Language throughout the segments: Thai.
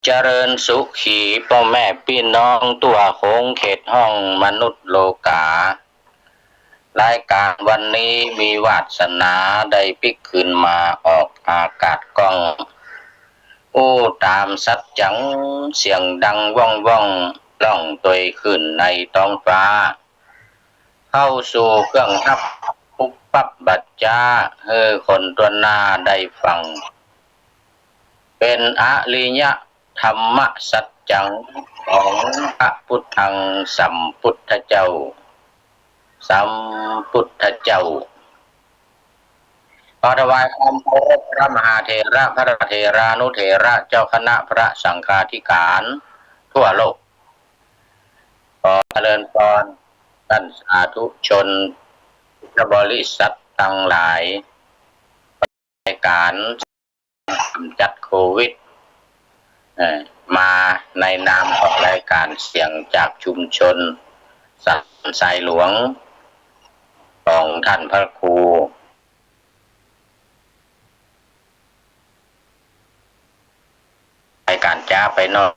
เจริญสุขีพ่อแม่พี่น้องตัวโค้งเขตห้องมนุษย์โลการายการวันนี้มีวาสนาได้พิกคืนมาออกอากาศกล้องโอ้ตามสัจจังเสียงดังว่องว่องล่องตวยขึ้นในท้องฟ้าเข้าสู่เครื่องทับปุ๊บปั๊บบัดจ้าคนตัวหน้าได้ฟังเป็นอริยธรรมสัจจังของพระพุทธังสัมพุทธเจ้าสัมพุทธเจ้าขอถวายความเคารพพระมหาเถระพระเถรานุเถระเจ้าคณะพระสังฆาธิการทั่วโลกขอเจริญพรท่านสาธุชนพุทธบริษัททั้งหลายในการกำจัดโควิดมาในนามของรายการเสียงจากชุมชนสันทรายหลวงของท่านพระครูรายการจ้าไปนอก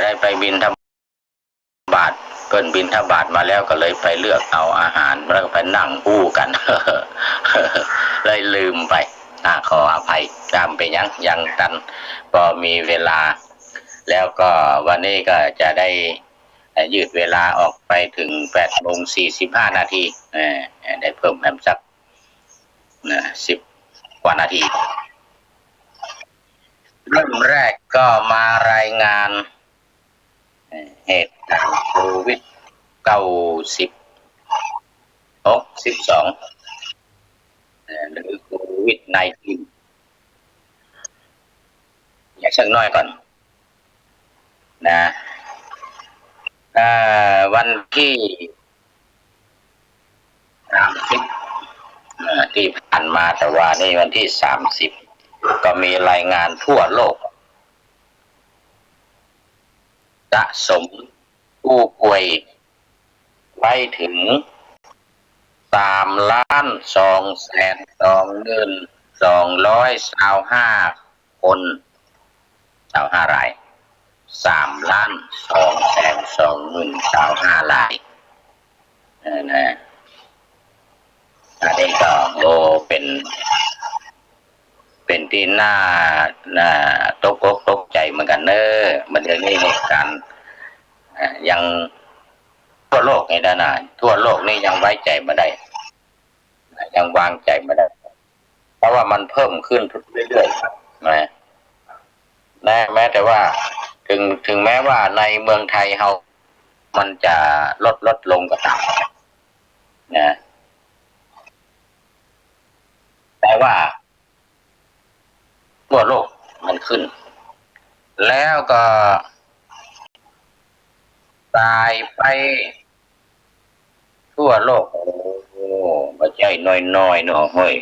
ได้ไปบิณฑบาตเพิ่นบิณฑบาตมาแล้วก็เลยไปเลือกเอาอาหารแล้วก็ไปนั่งอู้กัน เลยลืมไปขออภัยตามไปยังตันก็มีเวลาแล้วก็วันนี้ก็จะได้ยืดเวลาออกไปถึง8:45 นาทีได้เพิ่มสัก10 กว่านาทีเริ่มแรกก็มารายงานเหตุการณ์โควิด12หรือโควิด-19อย่างสักน้อยก่อนนะวันที่30ที่ผ่านมาแต่ว่านี่วันที่30ก็มีรายงานทั่วโลกสะสมผู้ป่วยไปถึง3,222,225 คน25 ราย3,222,225 รายนะอันนี้ก็เป็นที่น่าตกอกตกใจเหมือนกันมันจะมีเหตุการณ์ยังทั่วโลกนี่นะทั่วโลกนี่ยังไว้ใจไม่ได้ยังวางใจไม่ได้เพราะว่ามันเพิ่มขึ้นเรื่อยๆนะแม้แต่ว่าถึงแม้ว่าในเมืองไทยเรามันจะลดลงก็ตามนะแต่ว่าทั่วโลกมันขึ้นแล้วก็ตายไปทั่วโลกโอ้ไม่ใช่น้อยๆเนาะเฮ้ย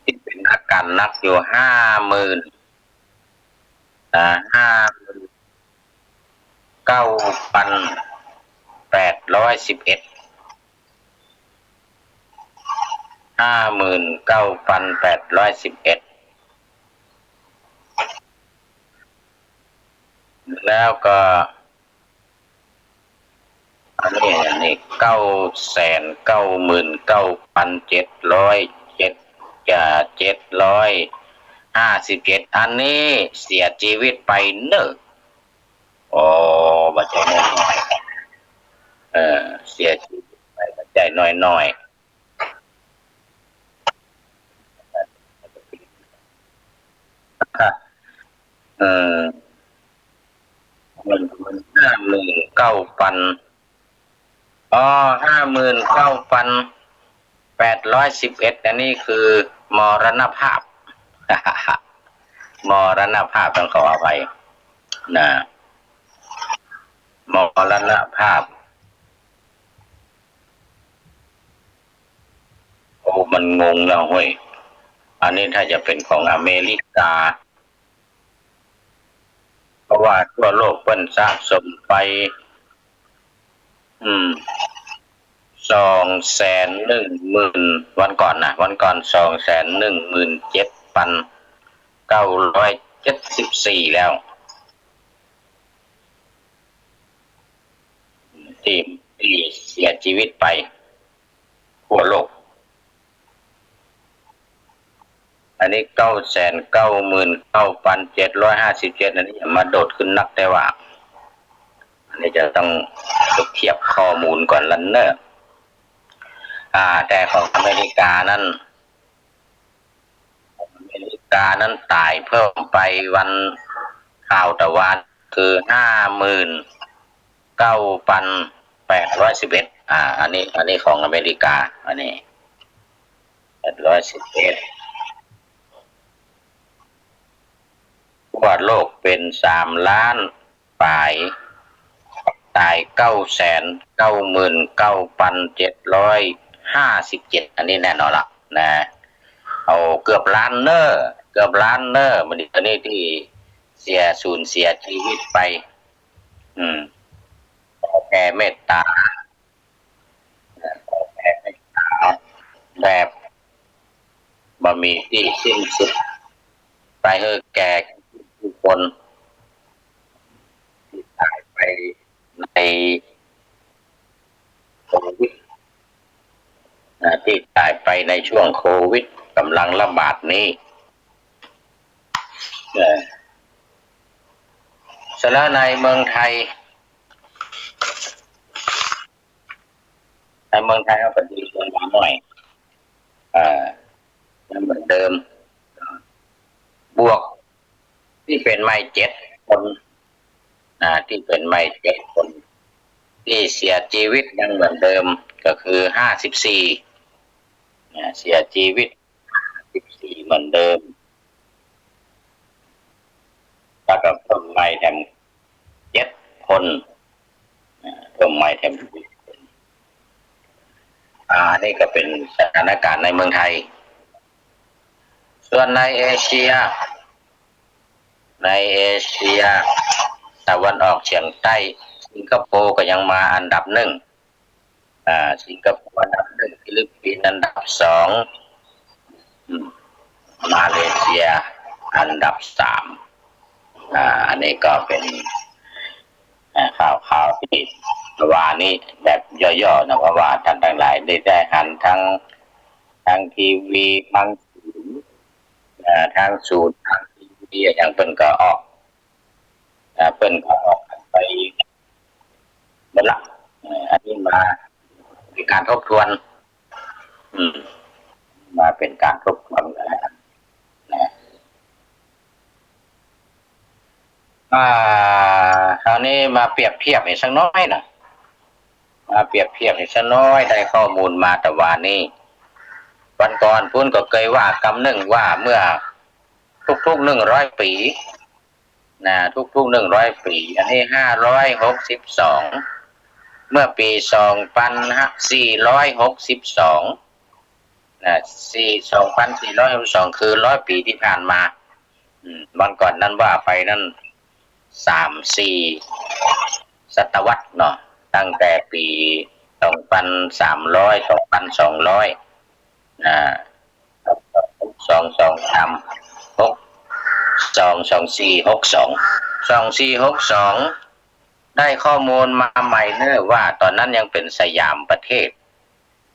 ที่เป็นอาการหนักอยู่50,000 59,811 59,811แล้วก็อันนี้999,757 อันนี้เสียชีวิตไปโอ้บัจจัยน้อยเสียชีวิตไปบัจจัยน้อยมัน59,00059,811อันนี้คือมรณภาพ มรณภาพต้องขออภัยนะมรณภาพโอ้มันงงแล้วเว้ยอันนี้ถ้าจะเป็นของอเมริกาเพราะว่าทั่วโลกเพิ่นสะสมไป 210,000วันก่อนนะวันก่อน217,974แล้วที่ที่เสียชีวิตไปทั่วโลกอันนี้999,757อันนี้มาโดดขึ้นนักแต่ว่าอันนี้จะต้องเทียบข้อมูลก่อนลันเนอร์แต่ของอเมริกานั้นตายเพิ่มไปวันข่าวตะวันคือ59,811อันนี้ของอเมริกาอันนี้811ทั่วโลกเป็น3,000,000ปลายตาย999,757อันนี้แน่นอนละนะเอาเกือบล้านเนอร์มันอันนี้ที่สูญเสียชีวิตไปแผ่เมตตาแบบบะมีที่สิ้นสุดไปเฮอแก่ทุกคนที่ตายไปในโควิดที่ตายไปในช่วงโควิดกำลังระบาดนี้เสร็จแล้วในเมืองไทยก็ปฏิบัติหน่อยเหมือนเดิมบวกที่เป็นไม่7 คนที่เป็นไม่7 คนที่เสียชีวิตยังเหมือนเดิมก็คือ54เสียชีวิต54เหมือนเดิมแล้วก็เพิ่มไม่แถม7 คนเพิ่มไม่แถมนี่ก็เป็นสถานการณ์ในเมืองไทยส่วนในเอเชียตะวันออกเฉียงใต้สิงคโปร์ก็ยังมาอันดับ1สิงคโปร์อันดับ1ฟิลิปปินส์อันดับ2มาเลเซียอันดับ3อันนี้ก็เป็นข่าวที่ว่านี้แบบย่อๆนะเพราะว่าท่านทั้งหลายได้หันทางทีวีทางศูนย์ทางทีวีอย่างเปิ้นก็ออกไปเมื่อละอันนี้มาเป็นการทบทวนมาเป็นการทบทวนนะคราวนี้มาเปรียบเทียบให้สักน้อยนะได้ข้อมูลมาแต่ว่านี้วันก่อนพุ่นก็เคยว่ากำหนึ่งว่าเมื่อทุก100 ปีทุก100 ปีอันนี้562เมื่อปี24622462คือ100 ปีที่ผ่านมาวันก่อนนั้นว่าไปนั่น3-4 ศตวรรษเนาะตั้งแต่ปี2,300 2,2002262ได้ข้อมูลมาใหม่เนอะว่าตอนนั้นยังเป็นสยามประเทศ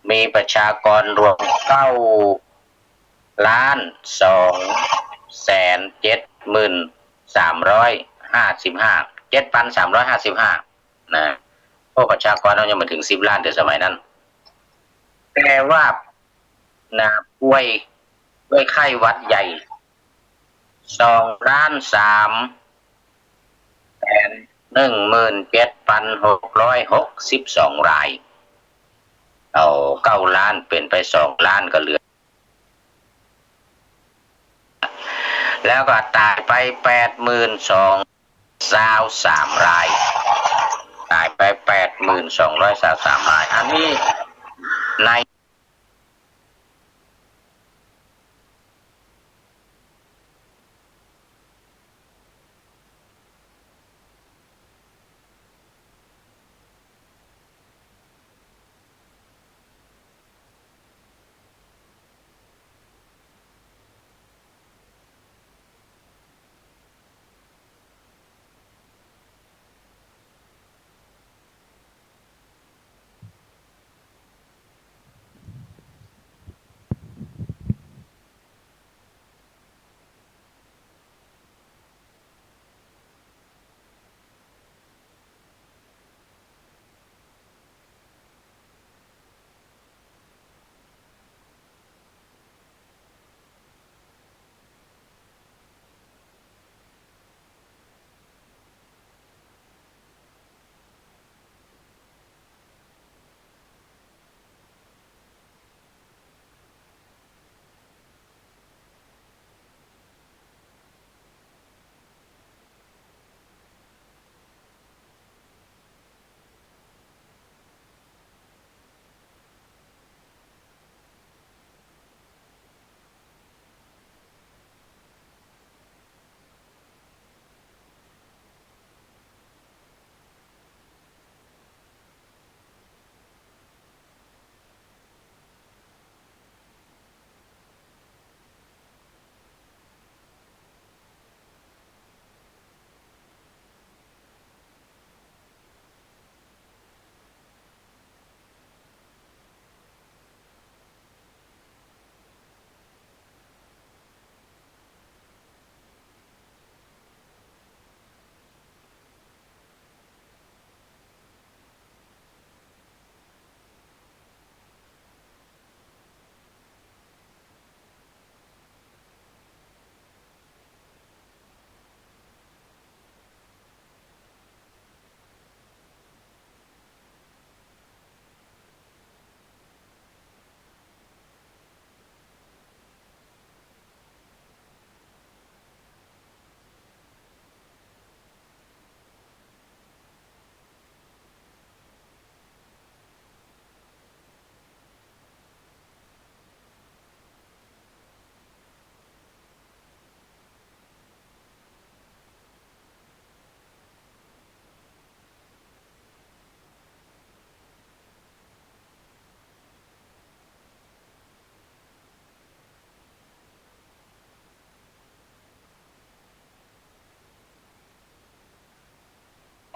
มีประชากรรวม9,273,355 7,355นะพวกประชากรเรายังไม่ถึง10 ล้านแต่สมัยนั้นแต่ว่าป่วยด้วยไข้หวัดใหญ่2,317,662 รายเอา9 ล้านเป็นไป2 ล้านก็เหลือแล้วก็ตายไป82,223 รายตายไป82,223 รายอันนี้ใน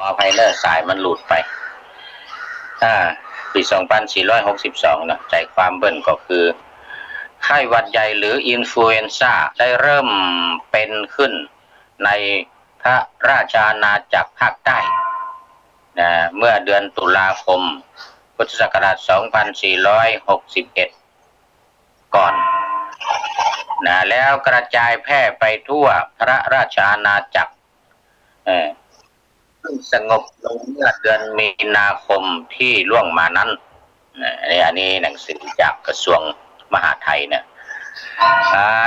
อภัยเนอร์สายมันหลุดไปปี 2462นะใจความเบิ้ลก็คือไข้หวัดใหญ่หรืออินฟลูเอนซ่าได้เริ่มเป็นขึ้นในพระราชอาณาจักรภาคใต้นะเมื่อเดือนตุลาคมพุทธศักราช 2461 ก่อนนะแล้วกระจายแพร่ไปทั่วพระราชอาณาจักรสงบลงเมื่อเดือนมีนาคมที่ล่วงมานั้นอันนี้หนังสือจากกระทรวงมหาดไทยเนี่ย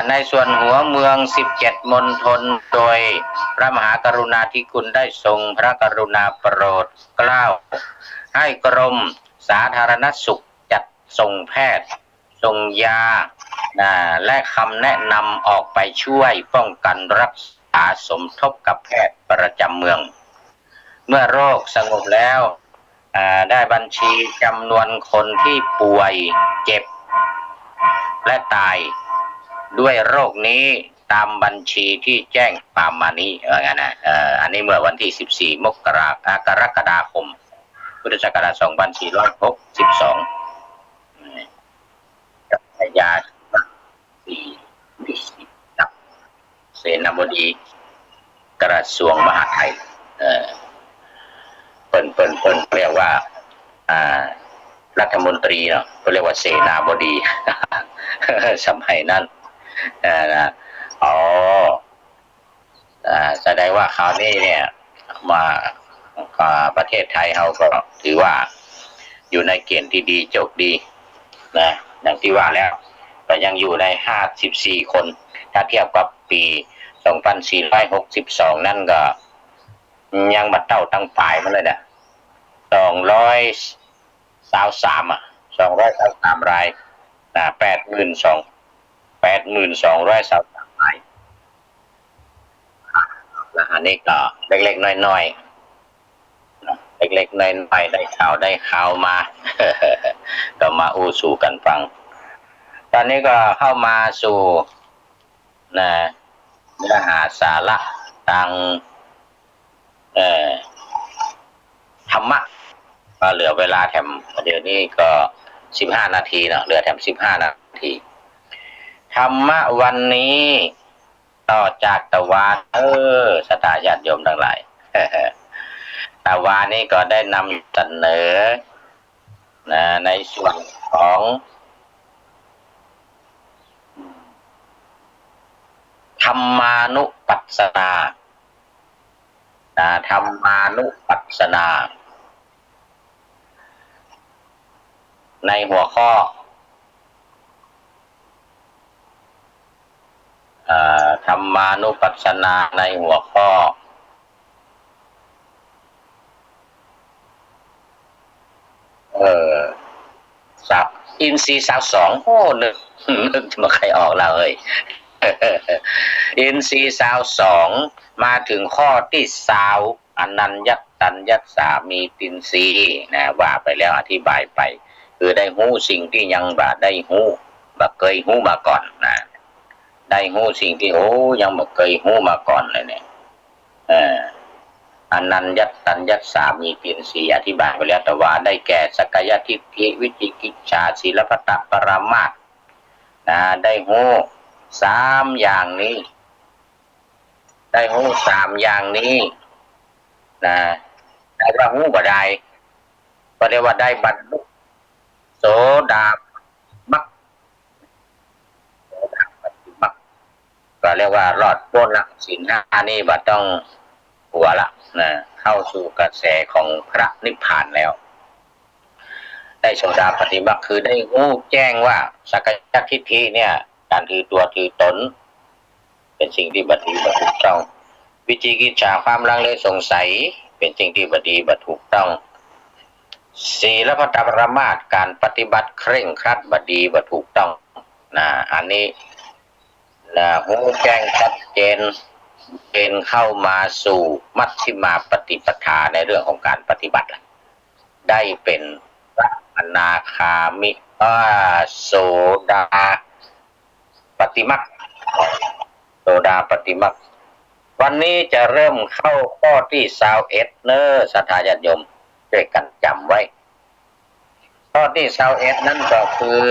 ในส่วนหัวเมือง17 มณฑลโดยพระมหากรุณาธิคุณได้ทรงพระกรุณาโปรดเกล้าให้กรมสาธารณสุขจัดส่งแพทย์ส่งยาและคำแนะนำออกไปช่วยป้องกันรักษาสมทบกับแพทย์ประจำเมืองเมื่อโรคสงบแล้วได้บัญชีจำนวนคนที่ป่วยเจ็บและตายด้วยโรคนี้ตามบัญชีที่แจ้งตามมานี้อันนี้เมื่อวันที่14 กรกฎาคมพุทธศักราช 2462กับยาเสนาบดีกระทรวงมหาดไทยเปิ้นเรียกว่ารัฐมนตรีเนาะเขาเรียกว่าเสนาบดี สมัยนั้นแสดงว่าคราวนี้เนี่ยมาประเทศไทยเราก็ถือว่าอยู่ในเกณฑ์ที่ดีจบดีนะอย่างที่ว่าแล้วก็ยังอยู่ใน54 คนถ้าเทียบกับปี 2462 นั่นก็ยังบัดเต้าตั้งปลายมาเลยนะ223 223 ราย82,223 รายแล้วอันนี้ก็เล็กๆน้อยๆเล็กๆน้อยๆได้ข่าวมา ก็มาอู้สู่กันฟังตอนนี้ก็เข้ามาสู่เนื้อหาสาระทางธรรมะก็เหลือเวลาแถมเดี๋ยวนี้ก็15 นาทีเนาะเหลือแถม15 นาทีธรรมะวันนี้ต่อจากตะวันสถาญาติโยมทั้งหลาย ตะวันนี้ก็ได้นำเสนอในส่วนของธรรมานุปัสสนาธรรมานุปัสสนาในหัวข้อธรรมานุปัสสนาในหัวข้อสับอินทรีย์22นึกมาใครออกแล้วอินทรีย์22มาถึงข้อที่20อนัญญตัญญสามีตินทรีย์ว่าไปแล้วอธิบายไปคือได้หู้สิ่งที่ยังบ่ได้หู้บ่เคยหู้มาก่อนได้หู้สิ่งที่ยังบ่เคยหู้มาก่อนเลยเนี่ยอนัญญตัญญสามีตินทรีย์อธิบายไปแล้วแต่ว่าได้แก่สักกายทิฏฐิวิจิกิจฉาศีลพัตตปรามาสได้หู้3 อย่างนี้ได้หู้3 อย่างนี้แต่ว่าหู้บ่ได้ก็เรียกว่าได้บรรลุโสดาปฏิมักก็เรียกว่ารอดพ้นละศีล 5นี่บ่ต้องหัวละเข้าสู่กระแสของพระนิพพานแล้วได้โสดาปฏิมักคือได้รู้แจ้งว่าสักกายทิฏฐิเนี่ยการถือตัวถือตนเป็นสิ่งที่บ่ดีบ่ถูกต้องวิจิกิจฉาความลังเลสงสัยเป็นสิ่งที่บ่ดีบ่ถูกต้องศีลพัตตปรามาสการปฏิบัติเคร่งครัดบ่ดีบ่ถูกต้องอันนี้รู้แจ้งชัดเจนเป็นเข้ามาสู่มัชฌิมาปฏิปทาในเรื่องของการปฏิบัติได้เป็นพระอนาคามิโสดาปฏิมักโสดาปฏิมัก วันนี้จะเริ่มเข้าข้อที่21เนอสัทธาญาติโยมช่วยกันจำไว้ข้อที่21นั่นก็คือ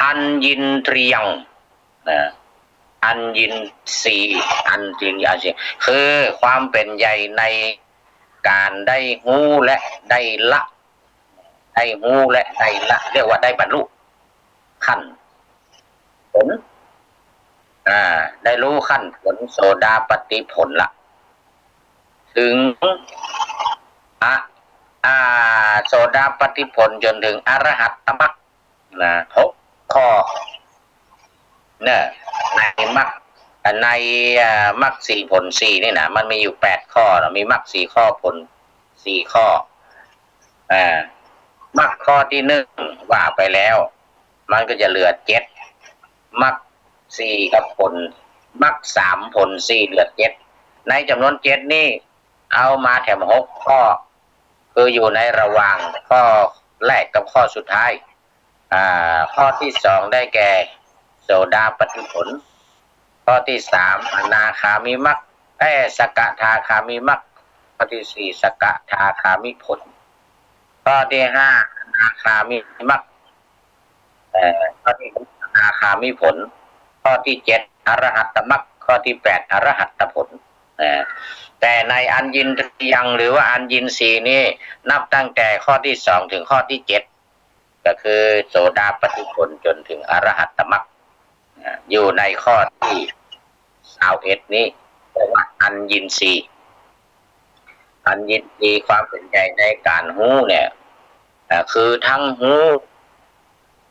อัญญินตรียงอัญญินทรีย์อัญญินทรีย์คือความเป็นใหญ่ในการได้หูและได้ละได้หูและได้ละเรียกว่าได้บรรลุขั้นผลได้รู้ขั้นผลโสดาปฏิผลละถึงโสดาปฏิผลจนถึงอรหัตตมรรค6 ข้อเนี่ยในมรรคในมรรค4 ผล 4นี่นะมันมีอยู่8 ข้อมีมรรค4 ข้อผล4 ข้อมรรคข้อที่1ว่าไปแล้วมันก็จะเหลือ7มรรค4กับผลมรรค3 ผล 4เหลือ7ในจำนวน7นี่เอามาแถม6 ข้อคืออยู่ในระหว่างข้อแรกกับข้อสุดท้ายข้อที่2ได้แก่โสดาปฏิผลข้อที่3อนาคามิมรรคสกทาคามิมรรคข้อที่4สกทาคามิผลข้อที่5อนาคามิมรรคข้อที่6อนาคามิผลข้อที่7อรหัตตมรรคข้อที่8อรหัตตผลแต่ในอัญญินทรียังหรือว่าอัญญินทรีย์นี่นับตั้งแต่ข้อที่2ถึงข้อที่7ก็คือโสดาปฏิผลจนถึงอรหัตตมรรคอยู่ในข้อที่21นี้เรียกว่าอัญญินทรีย์อัญญินทรีย์ความเป็นใหญ่ในการหูเนี่ยคือทั้งหู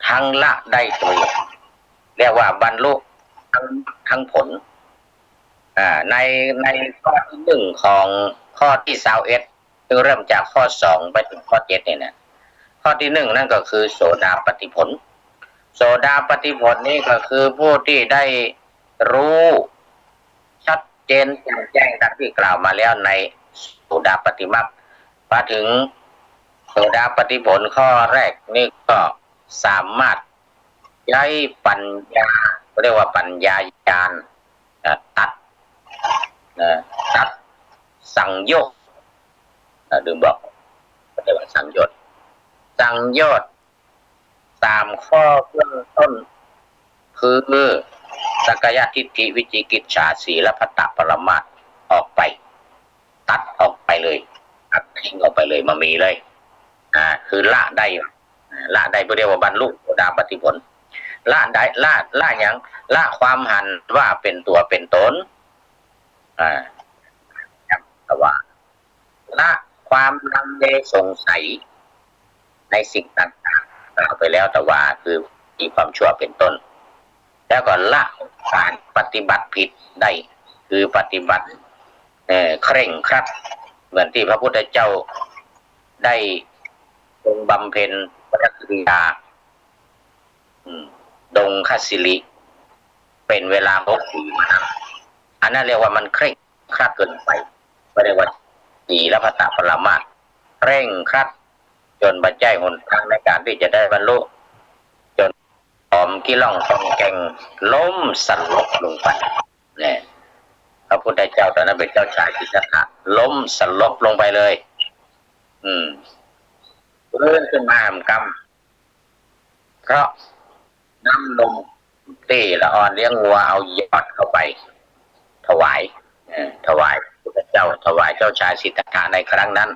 ทั้งละได้ตัวเรียกว่าบรรลุทั้งผลในข้อที่1ของข้อที่21ซึ่งเริ่มจากข้อ2ไปถึงข้อ7เนี่ยนะข้อที่1นั่นก็คือโสดาปฏิผลโสดาปฏิผลนี่ก็คือผู้ที่ได้รู้ชัดเจนแจ้งดังที่กล่าวมาแล้วในโสดาปฏิมรรคมาถึงโสดาปฏิผลข้อแรกนี่ก็สามารถใช้ปัญญาเรียกว่าปัญญาญาณตัดสังโยชน์ลืมบอกเรียกว่าสังโยชน์3 ข้อเบื้องต้นคือสักกายทิฏฐิวิจิกิจฉาสีและพัตตปรมาสออกไปตัดออกไปเลยตัดทิ้งออกไปเลยมามีเลยคือละได้เรียกว่าบรรลุโสดาปฏิผลละได้ละอย่างละความหันว่าเป็นตัวเป็นตนแต่ว่าละความลังเลสงสัยในสิ่งต่างๆกล่าวไปแล้วแต่ว่าคือมีความชั่วเป็นต้นแล้วก็ละการปฏิบัติผิดได้คือปฏิบัติเคร่งครัดเหมือนที่พระพุทธเจ้าได้ทรงบำเพ็ญปฏิกิริยาดงคัสสิลิเป็นเวลา6 ปีมาอันนั้นเรียกว่ามันเคร่งครัดเกินไปไม่ได้ว่าศีลพัตตปรมาสเคร่งครัดจนบรรจัยหนทางในการที่จะได้บรรลุจนหอมกิล่องตองแกงล้มสลบลงไปเนี่ยพระพุทธเจ้าตอนนั้นเป็นเจ้าชายสิทธัตถะล้มสลบลงไปเลยเลื่อนขึ้นมาหำกำเพราะน้ำนมตีละอ่อนเลี้ยงวัวเอายอดเข้าไปถวายพุทธเจ้าถวายเจ้าชายสิทธัตถะในครั้งนั้น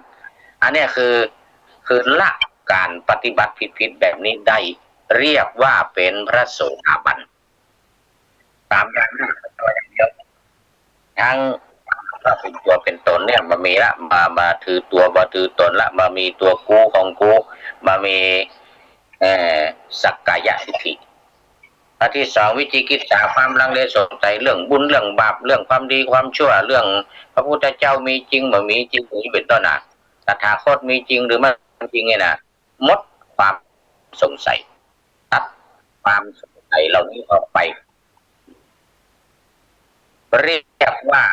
อันนี้คือละการปฏิบัติผิดแบบนี้ได้เรียกว่าเป็นพระโสดาบัน3 อย่างนั้นตัวอย่างเดียวทั้งถ้าเป็นตัวเป็นตนเนี่ยมามีละมาถือตัวมาถือตนละมามีตัวกูของกูมามีสักกายทิฏฐิอันที่2วิจิกิจฉาความลังเลสงสัยเรื่องบุญเรื่องบาปเรื่องความดีความชั่วเรื่องพระพุทธเจ้ามีจริงบ่มีจริงนี้เป็นต้นนะตถาคตมีจริงหรือไม่จริงเนี่ยนะหมดความสงสัยตัดความสงสัยเหล่านี้ออกไปเรียกว่า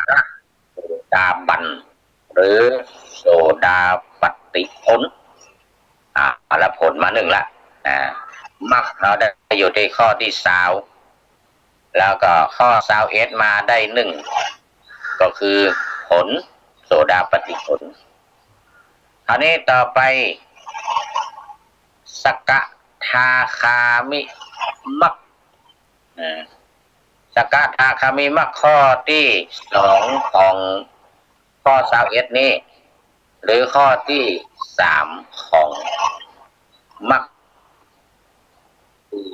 โสดาบันหรือโสดาปฏิผลละผลมา1ละมรรคเราได้อยู่ในข้อที่ แล้วก็ข้อ21มาได้1ก็คือผลโสดาปฏิผลคราวนี้ต่อไปสกทาคามิมัคสกทาคามิมัคข้อที่2ของข้อ21นี้หรือข้อที่3ของมัคที่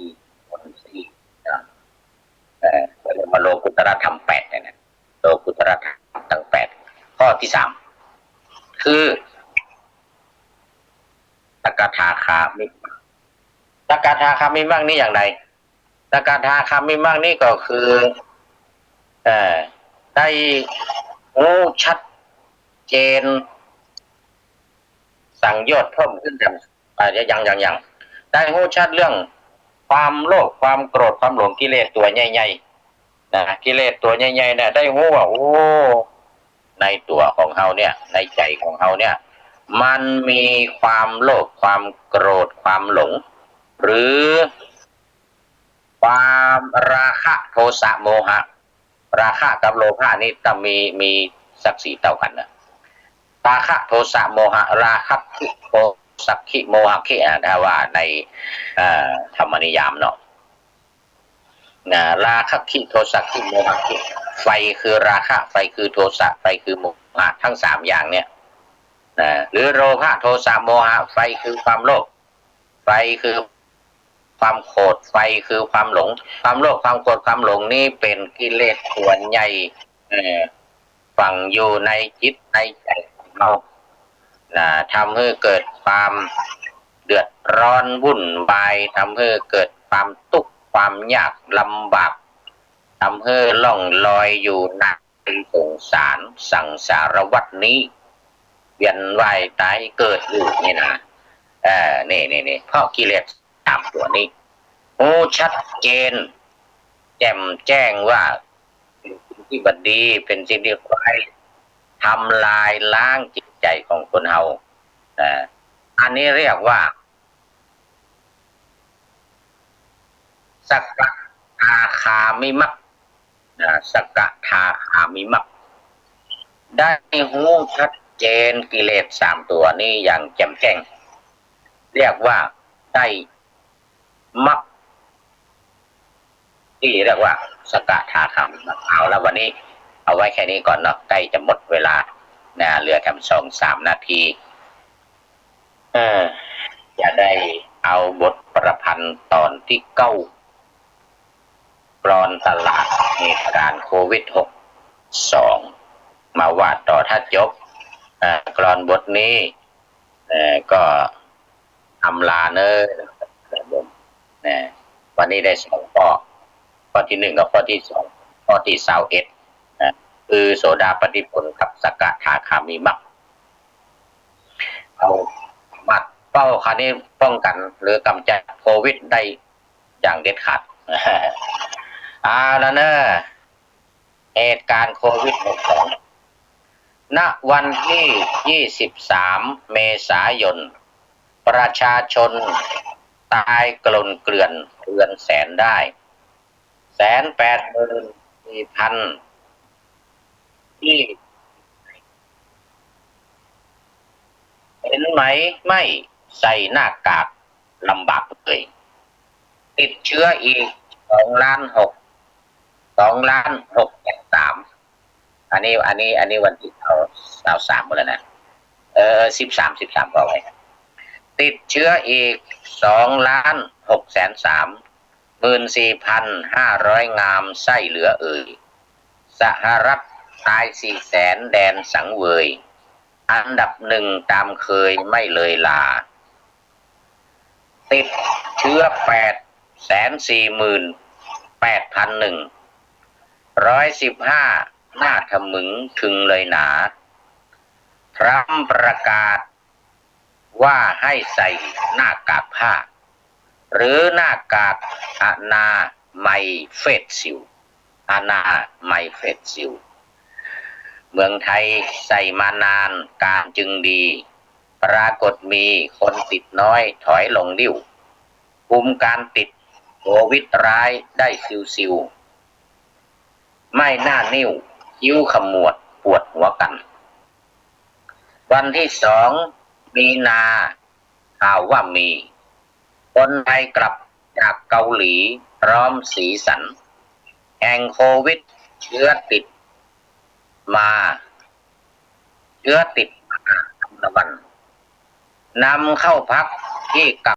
ผลที่เรียกว่าโลกุตรธรรม8เนี่ยนะโลกุตรธรรมทั้ง8ข้อที่3คือสกทาคามิมัคสกทาคามิมัคนี่อย่างไรสกทาคามิมัคนี่ก็คือได้รู้ชัดเจนสั่งยอดเพิ่มขึ้นอย่างยังได้รู้ชัดเรื่องความโลภความโกรธความหลงกิเลสตัวใหญ่ๆนะกิเลสตัวใหญ่ๆเนี่ยได้รู้ว่าโอ้ในตัวของเฮาเนี่ยในใจของเฮาเนี่ยมันมีความโลภความโกรธความหลงหรือความราคะโทสะโมหะราคะกับโลภะนี่ต้องมีสักสีเท่ากันนะราคะโทสะโมหะราคะโทสักขิโมหะขิถ้าว่าในธรรมนิยามเนาะราคะขิโทสะขิโมหะขิไฟคือราคะไฟคือโทสะไฟคือโมหะทั้ง3อย่างเนี่ยหรือโลภะโทสะโมหะไฟคือความโลภไฟคือความโกรธไฟคือความหลงความโลภความโกรธความหลงนี่เป็นกิเลสส่วนใหญ่ฝังอยู่ในจิตในใจของเราทำให้เกิดความเดือดร้อนวุ่นวายทำให้เกิดความทุกข์ความยากลำบากทำให้ล่องลอยอยู่ในสงสารสังสารวัฏนี้เวียนว่ายตายเกิดอยู่นี่นะนี่เพราะกิเลส3ตัวนี้โอ้ชัดเจนแจ่มแจ้งว่าเป็นสิ่งที่บดีเป็นสิ่งที่ร้ายทำลายล้างจิตใจของคนเฮาอันนี้เรียกว่าสกทาคามิมัคสกทาคามิมัคได้หูชัดเจนกิเลส3ตัวนี้อย่างแจ่มแจ้งเรียกว่าได้มัคที่เรียกว่าสกทาคามิมัคเอาแล้ววันนี้เอาไว้แค่นี้ก่อนเนาะใกล้จะหมดเวลาเหลือแค่2-3 นาทีจะได้เอาบทประพันธ์ตอนที่9กลอนตลาดเหตุการณ์โควิด62มาวาดต่อถ้าจบกลอนบทนี้ก็อำลาเนอวันนี้ได้2ข้อที่1กับข้อที่2ข้อที่21คือโสดาปฏิผลกับสกทาคามิมัคเอามัดเป้าคันนี้ป้องกันหรือกำจัดโควิดได้อย่างเด็ดขาดแล้วเนอะเหตุการณ์โควิด62ณวันที่23เมษายนประชาชนตายกลนเกลื่อนเรือนแสนได้184,000ที่เห็นไหมไม่ใส่หน้ากากลำบากเลยติดเชื้ออีก2,600,000 2,603,000อันนี้วันที่เอา3หมดแล้วนะ13ก็ไว้ติดเชื้ออีก2,603,14,500 งามไส้เหลือสหรัฐตาย400,000แดนสังเวยอันดับ1ตามเคยไม่เลยลาติดเชื้อ848,001 115หน้าทะมึงถึงเลยหนาทรัมป์ประกาศว่าให้ใส่หน้ากากผ้าหรือหน้ากากอนาไมเฟสซิลอนาไมเฟสซิลเมืองไทยใส่มานานการจึงดีปรากฏมีคนติดน้อยถอยลงดิ้วคุมการติดโควิดร้ายได้ซิว ไม่หน้านิ้วคิ้วขมวดปวดหัวกัน วันที่2 มีนาข่าวว่ามีคนไทยกลับจากเกาหลีพร้อมสีสันแห่งโควิดเชื้อติดมาอันดามันนำเข้าพักที่กัก